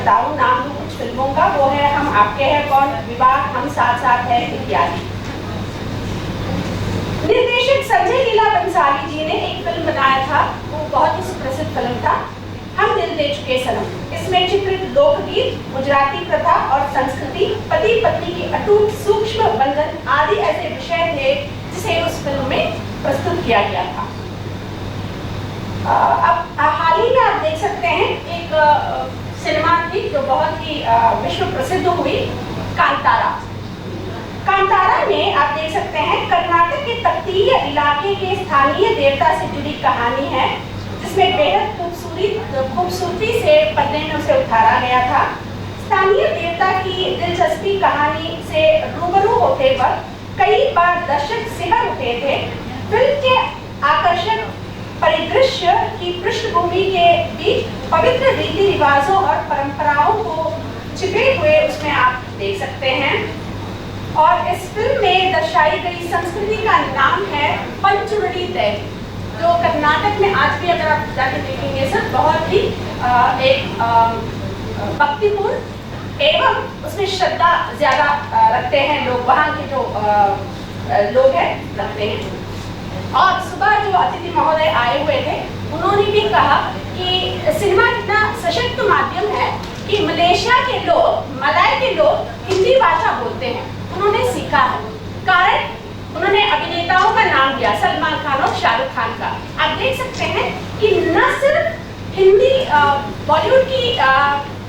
बताऊं नाम दूं कुछ फिल्मों का, वो है हम आपके हैं कौन, विवाह, हम साथ साथ हैं इत्यादि। निर्देशक संजय लीला बंसाली जी ने एक फिल्म बनाया था, वो बहुत ही सुप्रसिद्ध फिल्म था, हम दिल दे चुके सनम। इसमें चित्रित लोकगीत, गुजराती प्रथा और संस्कृति, पति पत्नी की अटूट सूक्ष्म बंधन आदि ऐसे विषय थे जिसे उस फिल्म में प्रस्तुत किया गया था। अब हाल ही में आप देख सकते हैं एक सिनेमा थी जो बहुत ही विश्व प्रसिद्ध हुई, कांतारा। कांतारा में आप देख सकते हैं कर्नाटक के तटीय इलाके के स्थानीय देवता से जुड़ी कहानी है, जिसमें बेहद खूबसूरती से पर्दे में उसे उतारा गया था। स्थानीय देवता की दिलचस्पी कहानी से रूबरू होते वक्त कई बार दर्शक सिहर उठे थे। फिल्म के आकर्षक परिदृश्य की पृष्ठभूमि के बीच पवित्र रीति रिवाजों और परंपराओं को छिपे हुए उसमें आप देख सकते हैं। और इस फिल्म में दर्शाई गई संस्कृति का नाम है पंचुरणी तय, जो कर्नाटक में आज भी अगर आप जाके देखेंगे सर बहुत ही एक भक्तिपूर्ण एवं उसमें श्रद्धा ज्यादा रखते हैं लोग, वहाँ के जो लोग हैं रखते हैं। और सुबह जो अतिथि महोदय आए हुए थे उन्होंने भी कहा कि सिनेमा इतना सशक्त माध्यम है कि मलेशिया के लोग, मलाय के लोग हिंदी भाषा बोलते हैं, उन्होंने सीखा है। कारण उन्होंने अभिनेताओं का नाम लिया, सलमान खान और शाहरुख खान का। आप देख सकते हैं कि न सिर्फ हिंदी बॉलीवुड की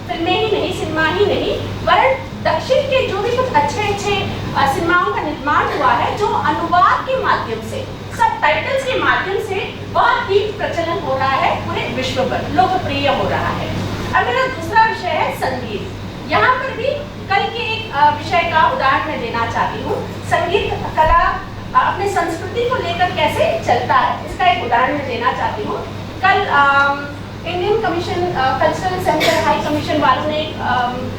फिल्में ही नहीं, सिनेमा ही नहीं, वरन दक्षिण के जो भी कुछ अच्छे सिनेमाओं का निर्माण हुआ है, जो अनुवाद के माध्यम से, सब टाइटल्स के माध्यम से बहुत ही प्रचलन हो रहा है, पूरे विश्व पर लोकप्रिय हो रहा है। अब मेरा दूसरा विषय है संगीत। यहाँ पर भी कल के एक विषय का उदाहरण मैं देना चाहती हूँ। संगीत कला अपने संस्कृति को लेकर कैसे चलता है, इसका एक उदाहरण मैं देना चाहती हूँ। कल Indian commission cultural centre high commission वालों ने एक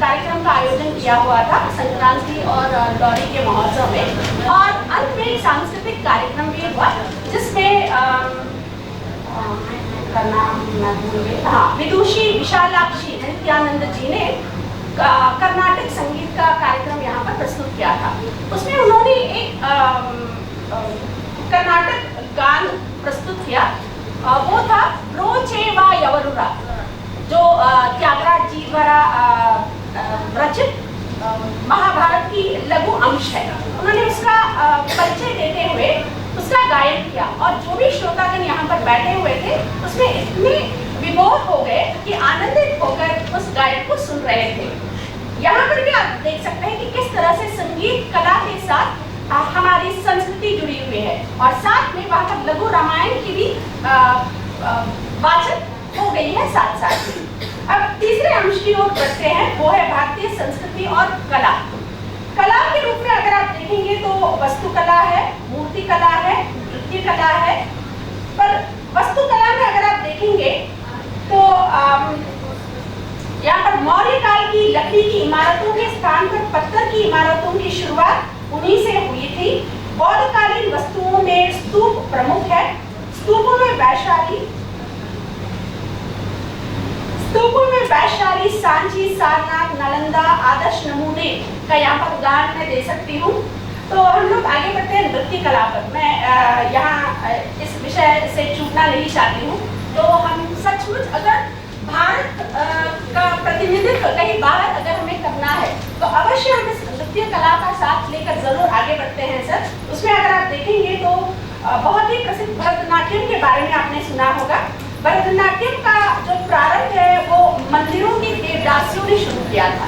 कार्यक्रम का आयोजन किया हुआ था संक्रांति और लोहड़ी के महोत्सव में, और अंत में एक सांस्कृतिक कार्यक्रम भी हुआ जिसमें विदुषी विशालाक्षी नित्यानंद जी ने कर्नाटक संगीत का कार्यक्रम यहाँ पर प्रस्तुत किया था। उसमें उन्होंने एक कर्नाटक गान प्रस्तुत किया, वो था रोचेवा यवरुरा, जो त्यागराज जी द्वारा रचित महाभारत की लघु अंश है। उन्होंने उसका परिचय देते हुए उसका गायन किया, और जो भी श्रोतागण यहाँ पर बैठे हुए थे उसमें इतने विभोर हो गए कि आनंदित होकर उस गायन को सुन रहे थे। यहाँ पर भी आप देख सकते हैं कि किस तरह से संगीत कला के साथ हमारी संस्कृति जुड़ी हुई है, और साथ में वहाँ पर लघु रामायण की भी वाचन हो गई है साथ साथ में। अब तीसरे अंश की ओर बढ़ते हैं, वो है भारतीय संस्कृति और कला। कला के रूप में अगर आप देखेंगे तो वस्तुकला है, मूर्ति कला है, नृत्य कला है। पर वस्तुकला में अगर आप देखेंगे तो यहाँ पर मौर्य काल की लकड़ी की इमारतों के स्थान पर पत्थर की इमारतों की शुरुआत उन्हीं से हुई थी। बौद्धकालीन वस्तुओं में स्तूप प्रमुख है। स्तूपों में वैशाली, सांची, सारनाथ, नालंदा आदर्श नमूने का यहाँ पर उदाहरण मैं दे सकती हूँ। तो हम लोग आगे बढ़ते हैं नृत्य कला पर। मैं यहाँ इस विषय से चूकना नहीं चाहती हूँ। तो हम सचमुच अगर भारत का प्रतिनिधित्व कहीं बाहर अगर हमें करना है तो अवश्य हम इस नृत्य कला का साथ लेकर जरूर आगे बढ़ते हैं सर। उसमें अगर आप देखेंगे तो बहुत ही प्रसिद्ध भरतनाट्यम के बारे में आपने सुना होगा। भरतनाट्यम का जो प्रारंभ है वो मंदिरों के देवदासियों ने शुरू किया था,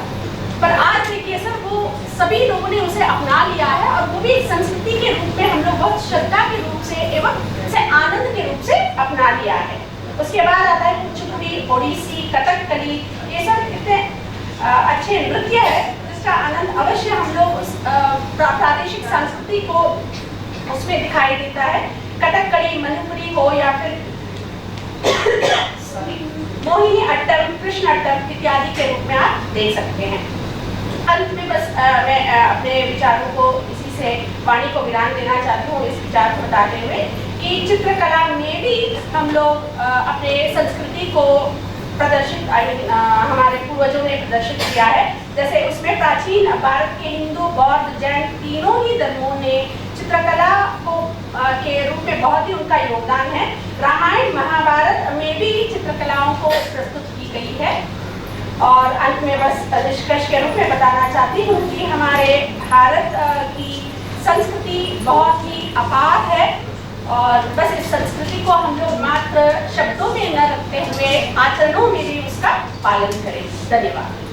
पर आज देखिए सर वो सभी लोगों ने उसे अपना लिया है, और वो भी संस्कृति के रूप में हम लोग बहुत श्रद्धा के रूप से एवं इसे आनंद के रूप से अपना लिया है। उसके बाद आता है कुचिपुड़ी, ओडिसी, कथकली, ये सब इतने अच्छे नृत्य है जिसका आनंद अवश्य हम लोग उस प्रादेशिक संस्कृति को उसमें दिखाई देता है। कथकली, मणिपुरी हो या फिर मोहिनी अट्टम, कृष्ण अट्टम इत्यादि के रूप में आप देख सकते हैं। अंत में बस मैं अपने विचारों को इसी से वाणी को विराम देना चाहती हूँ, इस विचार को बताते हुए कि चित्रकला में भी हम लोग अपने संस्कृति को प्रदर्शित हमारे पूर्वजों ने प्रदर्शित किया है। जैसे उसमें प्राचीन भारत के हिंदू, बौद्ध, जैन तीनों ही धर्मों ने चित्रकला को के रूप में बहुत ही उनका योगदान है। रामायण महाभारत में भी चित्रकलाओं को प्रस्तुत की गई है। और अंत में बस निष्कर्ष के रूप में बताना चाहती हूँ कि हमारे भारत की संस्कृति बहुत ही अपार है और बस इस संस्कृति को हम लोग मात्र शब्दों में न रखते हुए आचरणों में भी उसका पालन करें। धन्यवाद।